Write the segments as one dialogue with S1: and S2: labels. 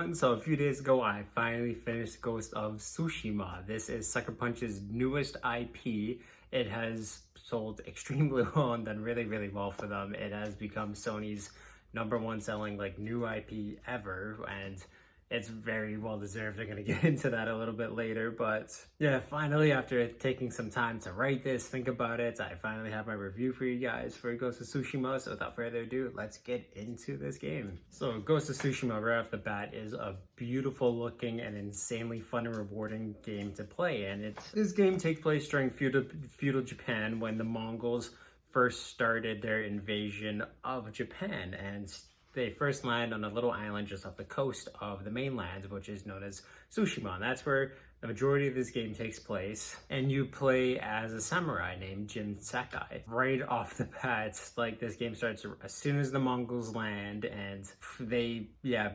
S1: everyone. So a few days ago, I finally finished Ghost of Tsushima. This is Sucker Punch's newest IP. It has sold extremely well and done really well for them. It has become Sony's #1 selling new IP ever, and it's very well deserved. I'm going to get into that a little bit later, but yeah, finally, after taking some time to write this, think about it, I finally have my review for you guys for Ghost of Tsushima. So without further ado, let's get into this game. So Ghost of Tsushima right off the bat is a beautiful looking and insanely fun and rewarding game to play, and this game takes place during feudal Japan when the Mongols first started their invasion of Japan, and they first land on a little island just off the coast of the mainland, which is known as Tsushima. And that's where the majority of this game takes place. And you play as a samurai named Jin Sakai. Right off the bat, this game starts as soon as the Mongols land, and they, I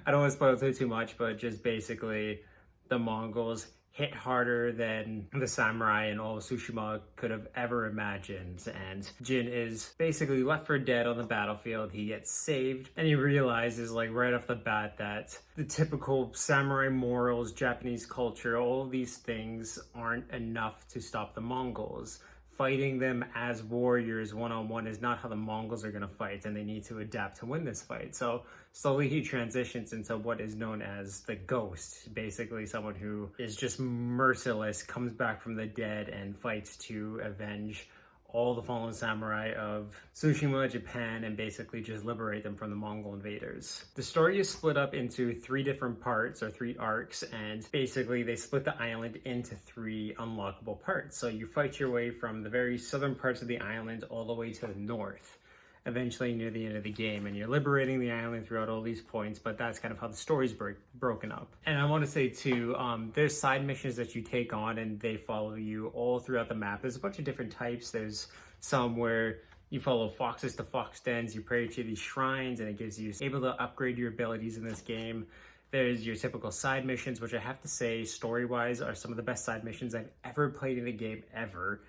S1: don't want to spoil too much, but just basically the Mongols hit harder than the samurai and all of Tsushima could have ever imagined. And Jin is basically left for dead on the battlefield. He gets saved, and he realizes right off the bat that the typical samurai morals, Japanese culture, all of these things aren't enough to stop the Mongols. Fighting them as warriors one-on-one is not how the Mongols are going to fight, and they need to adapt to win this fight. So slowly he transitions into what is known as the Ghost, basically someone who is just merciless, comes back from the dead and fights to avenge all the fallen samurai of Tsushima, Japan, and basically just liberate them from the Mongol invaders. The story is split up into 3 different parts, or 3 arcs, and basically they split the island into 3 unlockable parts. So you fight your way from the very southern parts of the island all the way to the north, eventually near the end of the game, and you're liberating the island throughout all these points. But that's kind of how the story's broken up. And I want to say too, there's side missions that you take on, and they follow you all throughout the map. There's a bunch of different types. There's some where you follow foxes to fox dens, you pray to these shrines, and it gives you able to upgrade your abilities in this game. There's your typical side missions, which I have to say, story-wise, are some of the best side missions I've ever played in a game ever.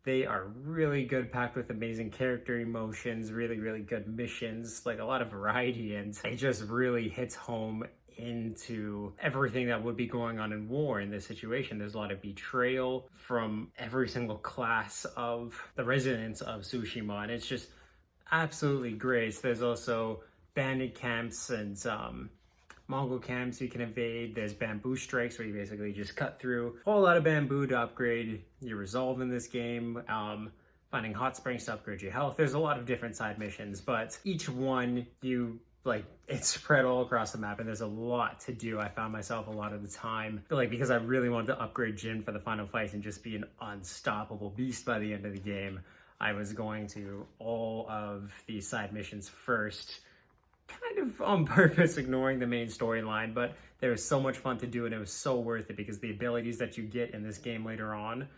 S1: They are really good, packed with amazing character emotions, really good missions, a lot of variety, and it just really hits home into everything that would be going on in war in this situation. There's a lot of betrayal from every single class of the residents of Tsushima, and it's just absolutely great. So there's also bandit camps and Mongol camps you can evade. There's bamboo strikes where you basically just cut through a whole lot of bamboo to upgrade your resolve in this game. Finding hot springs to upgrade your health. There's a lot of different side missions, but each one it's spread all across the map, and there's a lot to do. I found myself a lot of the time, because I really wanted to upgrade Jin for the final fight and just be an unstoppable beast by the end of the game, I was going to all of these side missions first, kind of on purpose, ignoring the main storyline. But there was so much fun to do, and it was so worth it, because the abilities that you get in this game later on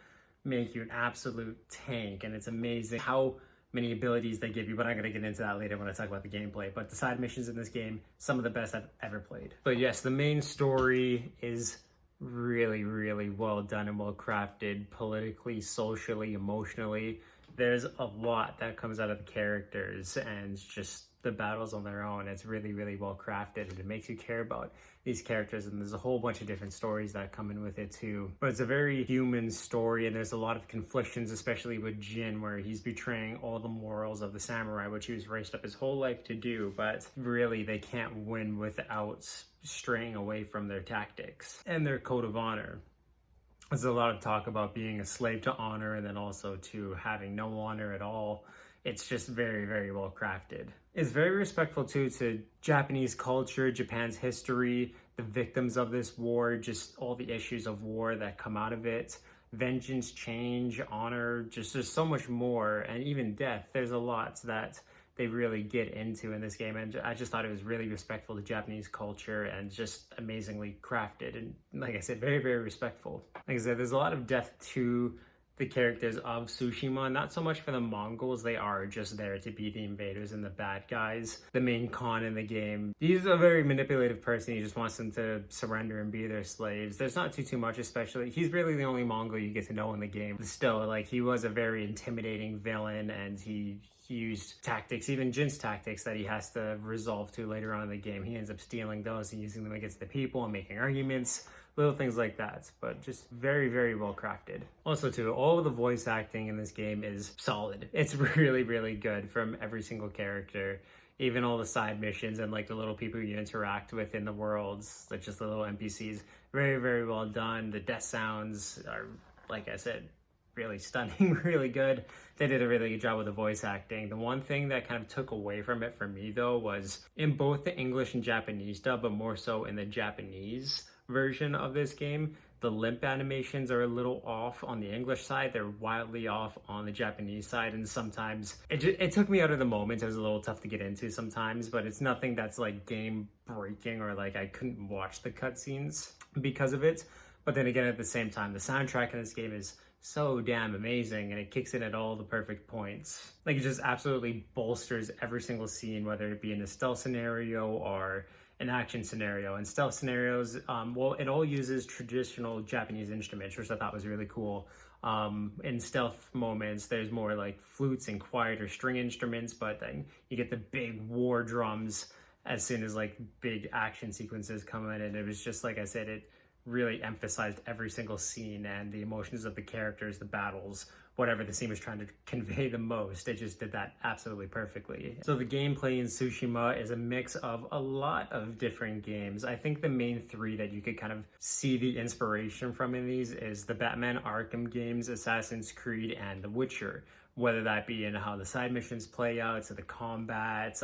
S1: make you an absolute tank, and it's amazing how many abilities they give you. But I'm going to get into that later when I talk about the gameplay. But the side missions in this game, some of the best I've ever played. But yes, the main story is really well done and well crafted, politically, socially, emotionally. There's a lot that comes out of the characters, and just the battles on their own. It's really well crafted, and it makes you care about these characters, and there's a whole bunch of different stories that come in with it too. But it's a very human story, and there's a lot of conflictions, especially with Jin, where he's betraying all the morals of the samurai, which he was raised up his whole life to do, but really they can't win without straying away from their tactics and their code of honor. There's a lot of talk about being a slave to honor, and then also to having no honor at all. It's just very well crafted. It's very respectful too to Japanese culture, Japan's history, the victims of this war, just all the issues of war that come out of it. Vengeance, change, honor, just there's so much more, and even death. There's a lot that they really get into in this game, and I just thought it was really respectful to Japanese culture and just amazingly crafted, and like I said, very respectful. Like I said, there's a lot of death to the characters of Tsushima, not so much for the Mongols, they are just there to be the invaders and the bad guys. The main Khan in the game, he's a very manipulative person, he just wants them to surrender and be their slaves. There's not too much, especially, he's really the only Mongol you get to know in the game. But still, like, he was a very intimidating villain, and he used tactics, even Jin's tactics that he has to resolve to later on in the game. He ends up stealing those and using them against the people and making arguments. Little things like that, but just very well crafted. Also too, all of the voice acting in this game is solid. It's really good from every single character, even all the side missions and like the little people you interact with in the worlds, like just the little NPCs. Very well done. The death sounds are, like I said, really stunning, really good. They did a really good job with the voice acting. The one thing that kind of took away from it for me though was in both the English and Japanese dub, but more so in the Japanese version of this game, the limp animations are a little off on the English side. They're wildly off on the Japanese side, and sometimes it took me out of the moment. It was a little tough to get into sometimes, but it's nothing that's like game breaking or like I couldn't watch the cutscenes because of it. But then again, at the same time, the soundtrack in this game is so damn amazing, and it kicks in at all the perfect points. Like, it just absolutely bolsters every single scene, whether it be in a stealth scenario or an action scenario. In stealth scenarios, well, it all uses traditional Japanese instruments, which I thought was really cool. In stealth moments, there's more like flutes and quieter string instruments, but then you get the big war drums as soon as like big action sequences come in, and it was just, like I said, it really emphasized every single scene and the emotions of the characters, the battles, whatever the scene was trying to convey the most. It just did that absolutely perfectly. So the gameplay in Tsushima is a mix of a lot of different games. I think the main three that you could kind of see the inspiration from in these is the Batman Arkham games, Assassin's Creed, and The Witcher. Whether that be in how the side missions play out, to the combat.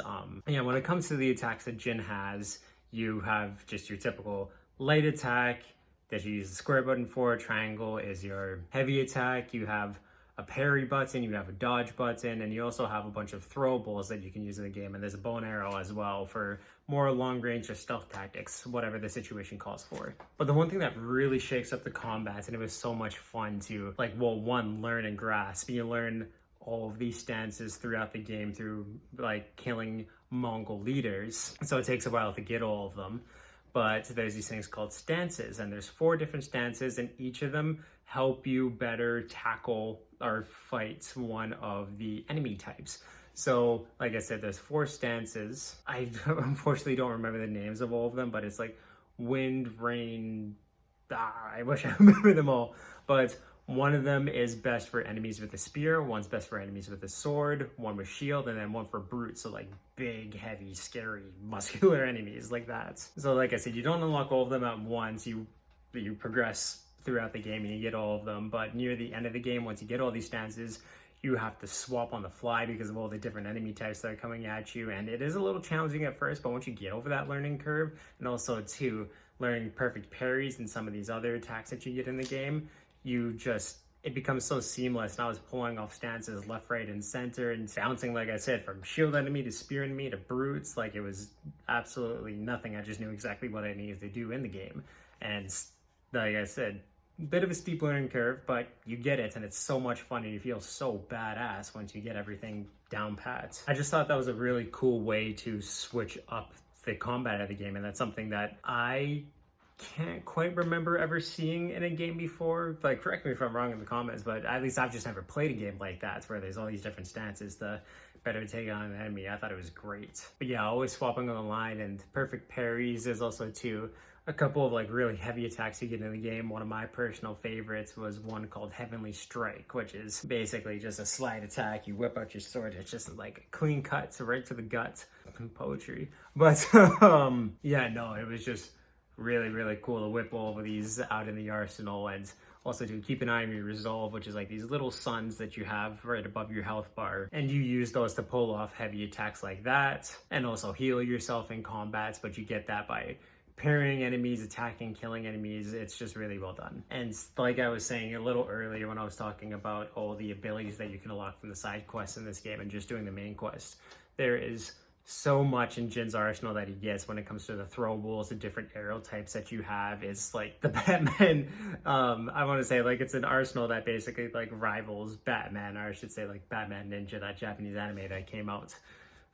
S1: Yeah, when it comes to the attacks that Jin has, you have just your typical light attack that you use the square button for. Triangle is your heavy attack. You have a parry button, you have a dodge button, and you also have a bunch of throwables that you can use in the game, and there's a bow and arrow as well for more long range or stealth tactics, whatever the situation calls for. But the one thing that really shakes up the combats, and it was so much fun to, like, well, one, learn and grasp. You learn all of these stances throughout the game through like killing Mongol leaders, so it takes a while to get all of them. But there's these things called stances, and there's 4 different stances, and each of them help you better tackle or fight one of the enemy types. So, like I said, there's 4 stances. I unfortunately don't remember the names of all of them, but it's like wind, rain, I wish I remember them all. But one of them is best for enemies with a spear, one's best for enemies with a sword, one with shield, and then one for brutes, so like big, heavy, scary, muscular enemies like that. So like I said, you don't unlock all of them at once, you progress throughout the game and you get all of them, but near the end of the game, once you get all these stances, you have to swap on the fly because of all the different enemy types that are coming at you, and it is a little challenging at first, but once you get over that learning curve, and also too, learning perfect parries and some of these other attacks that you get in the game, it becomes so seamless. And I was pulling off stances left, right, and center and bouncing, like I said, from shield enemy to spear enemy to brutes. Like, it was absolutely nothing. I just knew exactly what I needed to do in the game. And like I said, bit of a steep learning curve, but you get it, and it's so much fun, and you feel so badass once you get everything down pat. I just thought that was a really cool way to switch up the combat of the game, and that's something that I can't quite remember ever seeing in a game before. Like, correct me if I'm wrong in the comments, but at least I've just never played a game like that where there's all these different stances to better take on an enemy. I thought it was great. But yeah, always swapping on the line and perfect parries. There's also too a couple of like really heavy attacks you get in the game. One of my personal favorites was one called Heavenly Strike, which is basically just a slide attack. You whip out your sword, it's just like a clean cut, so right to the gut. Poetry. But yeah, no, it was just really cool to whip all of these out in the arsenal, and also to keep an eye on your resolve, which is like these little suns that you have right above your health bar, and you use those to pull off heavy attacks like that, and also heal yourself in combats, but you get that by parrying enemies, attacking, killing enemies. It's just really well done. And like I was saying a little earlier when I was talking about all the abilities that you can unlock from the side quests in this game and just doing the main quest, there is so much in Jin's arsenal that he gets when it comes to the throwables, the different aerial types that you have. It's like the Batman, I want to say like it's an arsenal that basically like rivals Batman, or I should say like Batman Ninja, that Japanese anime that came out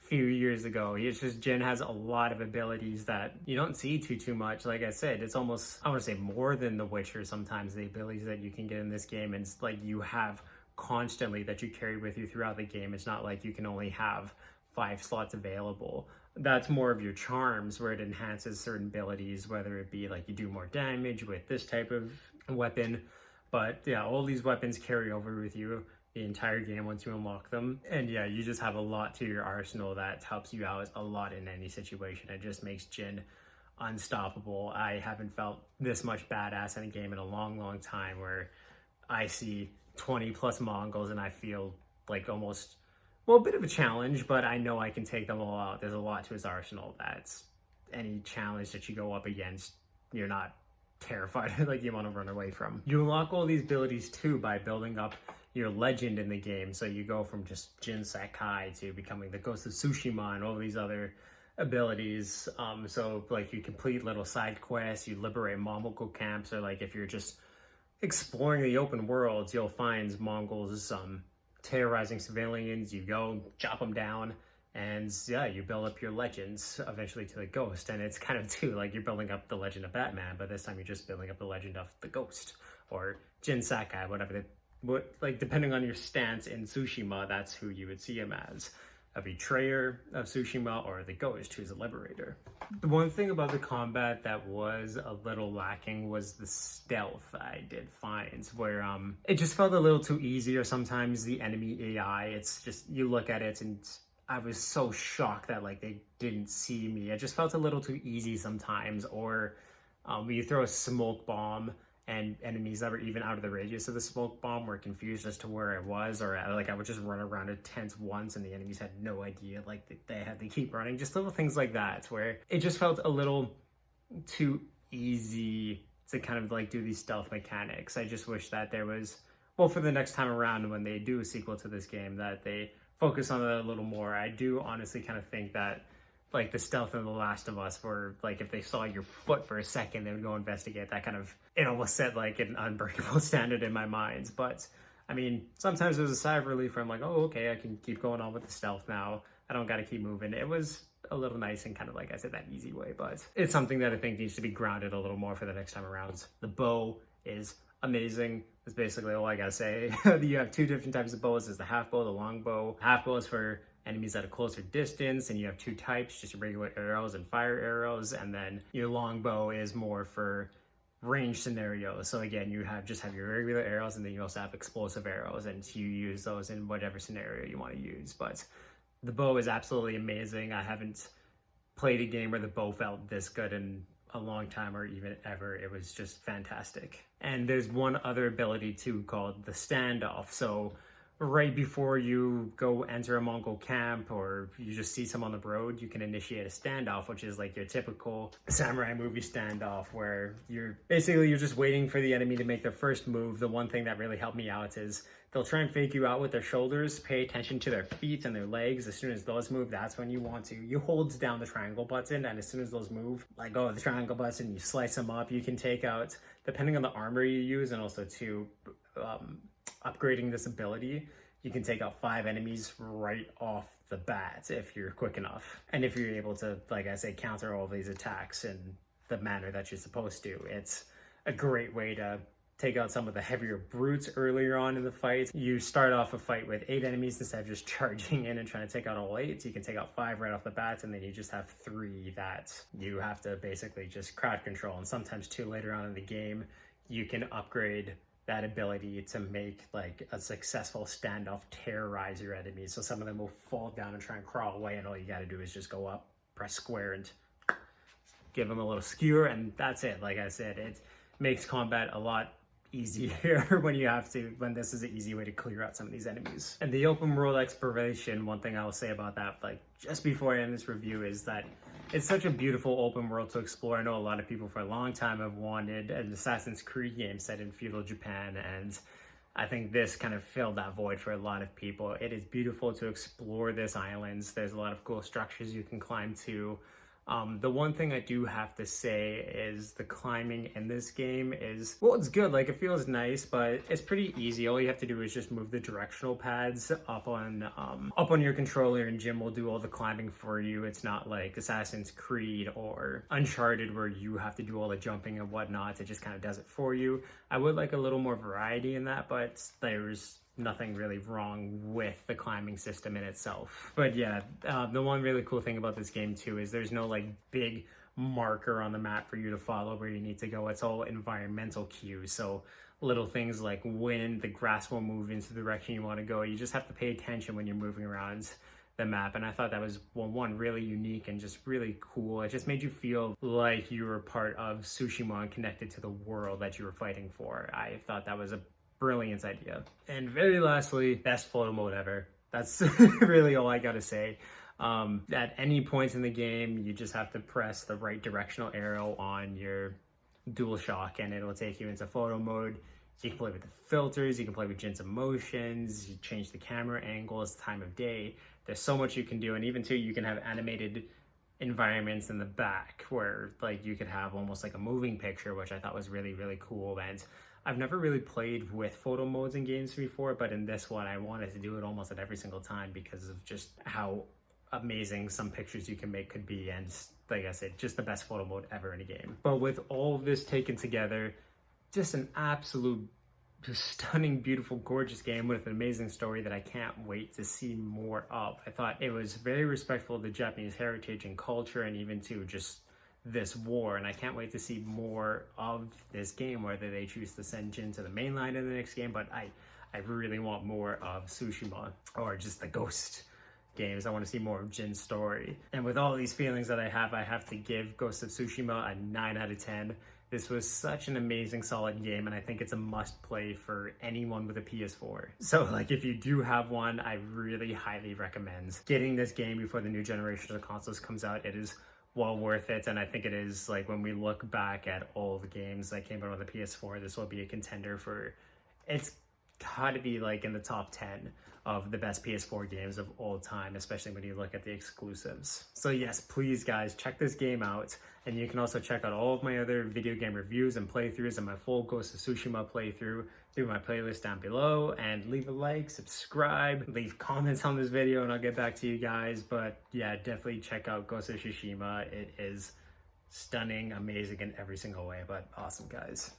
S1: a few years ago. It's just Jin has a lot of abilities that you don't see too much. Like I said, it's almost, I want to say more than The Witcher sometimes, the abilities that you can get in this game. And it's like you have constantly that you carry with you throughout the game. It's not like you can only have 5 slots available. That's more of your charms, where it enhances certain abilities, whether it be like you do more damage with this type of weapon. But yeah, all these weapons carry over with you the entire game once you unlock them. And yeah, you just have a lot to your arsenal that helps you out a lot in any situation. It just makes Jin unstoppable. I haven't felt this much badass in a game in a long time, where I see 20 plus Mongols and I feel like almost, well, a bit of a challenge, but I know I can take them all out. There's a lot to his arsenal that's any challenge that you go up against, you're not terrified like you want to run away from. You unlock all these abilities too by building up your legend in the game. So you go from just Jin Sakai to becoming the Ghost of Tsushima and all these other abilities. So like you complete little side quests, you liberate Mongol camps, or like if you're just exploring the open worlds, you'll find Mongols terrorizing civilians. You go chop them down, and yeah, you build up your legends eventually to the Ghost. And it's kind of too like you're building up the legend of Batman, but this time you're just building up the legend of the Ghost or Jin Sakai, whatever. Like depending on your stance in Tsushima, that's who you would see him as. A betrayer of Tsushima, or the Ghost, who's a liberator. The one thing about the combat that was a little lacking was the stealth I did find, where it just felt a little too easy, or sometimes the enemy AI, it's just, you look at it and I was so shocked that like they didn't see me. It just felt a little too easy sometimes, or when you throw a smoke bomb and enemies that were even out of the radius of the smoke bomb were confused as to where I was, or like I would just run around a tent once and the enemies had no idea, like they had to keep running. Just little things like that, where it just felt a little too easy to kind of like do these stealth mechanics. I just wish that there was, well, for the next time around when they do a sequel to this game, that they focus on it a little more. I do honestly kind of think that like the stealth in The Last of Us, where like if they saw your foot for a second, they would go investigate. That kind of, it almost set like an unbreakable standard in my mind. But I mean, sometimes there's a sigh of relief where I'm like, oh, okay, I can keep going on with the stealth now. I don't got to keep moving. It was a little nice and kind of, like I said, that easy way, but it's something that I think needs to be grounded a little more for the next time around. The bow is amazing. That's basically all I gotta say. You have 2 different types of bows. There's the half bow, the long bow. Half bow is for enemies at a closer distance, and you have 2 types, just your regular arrows and fire arrows, and then your long bow is more for range scenarios. So again, you have your regular arrows, and then you also have explosive arrows, and you use those in whatever scenario you want to use. But the bow is absolutely amazing. I haven't played a game where the bow felt this good in a long time, or even ever. It was just fantastic. And there's one other ability too called the standoff. So right before you go enter a Mongol camp, or you just see someone on the road, you can initiate a standoff, which is like your typical samurai movie standoff, where you're just waiting for the enemy to make their first move. The one thing that really helped me out is they'll try and fake you out with their shoulders. Pay attention to their feet and their legs. As soon as those move, that's when you want to. You hold down the triangle button, and as soon as those move, let go of the triangle button, you slice them up. You can take out, depending on the armor you use, and also to upgrading this ability, you can take out 5 enemies right off the bat if you're quick enough. And if you're able to, like I say, counter all of these attacks in the manner that you're supposed to, it's a great way to take out some of the heavier brutes earlier on in the fight. You start off a fight with 8 enemies instead of just charging in and trying to take out all 8. So you can take out 5 right off the bat, and then you just have 3 that you have to basically just crowd control. And sometimes too, later on in the game, you can upgrade that ability to make like a successful standoff terrorize your enemies. So some of them will fall down and try and crawl away, and all you got to do is just go up, press square, and give them a little skewer, and that's it. Like I said, it makes combat a lot easier when this is an easy way to clear out some of these enemies. And the open world exploration, one thing I will say about that, like just before I end this review, is that it's such a beautiful open world to explore. I know a lot of people for a long time have wanted an Assassin's Creed game set in feudal Japan, and I think this kind of filled that void for a lot of people. It is beautiful to explore this islands. There's a lot of cool structures you can climb to. The one thing I do have to say is the climbing in this game is, well, it's good. Like, it feels nice, but it's pretty easy. All you have to do is just move the directional pads up on your controller, and Jim will do all the climbing for you. It's not like Assassin's Creed or Uncharted where you have to do all the jumping and whatnot. It just kind of does it for you. I would like a little more variety in that, but there's nothing really wrong with the climbing system in itself. But yeah, the one really cool thing about this game too is there's no like big marker on the map for you to follow where you need to go. It's all environmental cues. So little things like when the grass will move into the direction you want to go, you just have to pay attention when you're moving around the map. And I thought that was, well, one, really unique and just really cool. It just made you feel like you were part of Tsushima and connected to the world that you were fighting for. I thought that was a brilliant idea. And very lastly, best photo mode ever. That's really all I gotta say. At any point in the game, you just have to press the right directional arrow on your DualShock and it'll take you into photo mode. You can play with the filters, you can play with Jin's emotions, you change the camera angles, time of day. There's so much you can do, and even too, you can have animated environments in the back where like you could have almost like a moving picture, which I thought was really, really cool. And I've never really played with photo modes in games before, but in this one, I wanted to do it almost at every single time because of just how amazing some pictures you can make could be. And like I said, just the best photo mode ever in a game. But with all of this taken together, just an absolute stunning, beautiful, gorgeous game with an amazing story that I can't wait to see more of. I thought it was very respectful of the Japanese heritage and culture, and even to just this war, and I can't wait to see more of this game, whether they choose to send Jin to the mainline in the next game. But I really want more of Tsushima or just the Ghost games. I want to see more of Jin's story. And with all these feelings that I have to give Ghost of Tsushima a 9 out of 10. This was such an amazing, solid game, and I think it's a must play for anyone with a PS4. So like, if you do have one, I really highly recommend getting this game before the new generation of consoles comes out. It is well worth it, and I think it is, like, when we look back at all the games that came out on the PS4, this will be a contender for, it's gotta be like in the top 10 of the best PS4 games of all time, especially when you look at the exclusives. So yes, please guys, check this game out, and you can also check out all of my other video game reviews and playthroughs and my full Ghost of Tsushima playthrough through my playlist down below. And leave a like, subscribe, leave comments on this video, and I'll get back to you guys. But yeah, definitely check out Ghost of Tsushima. It is stunning, amazing in every single way, but awesome, guys.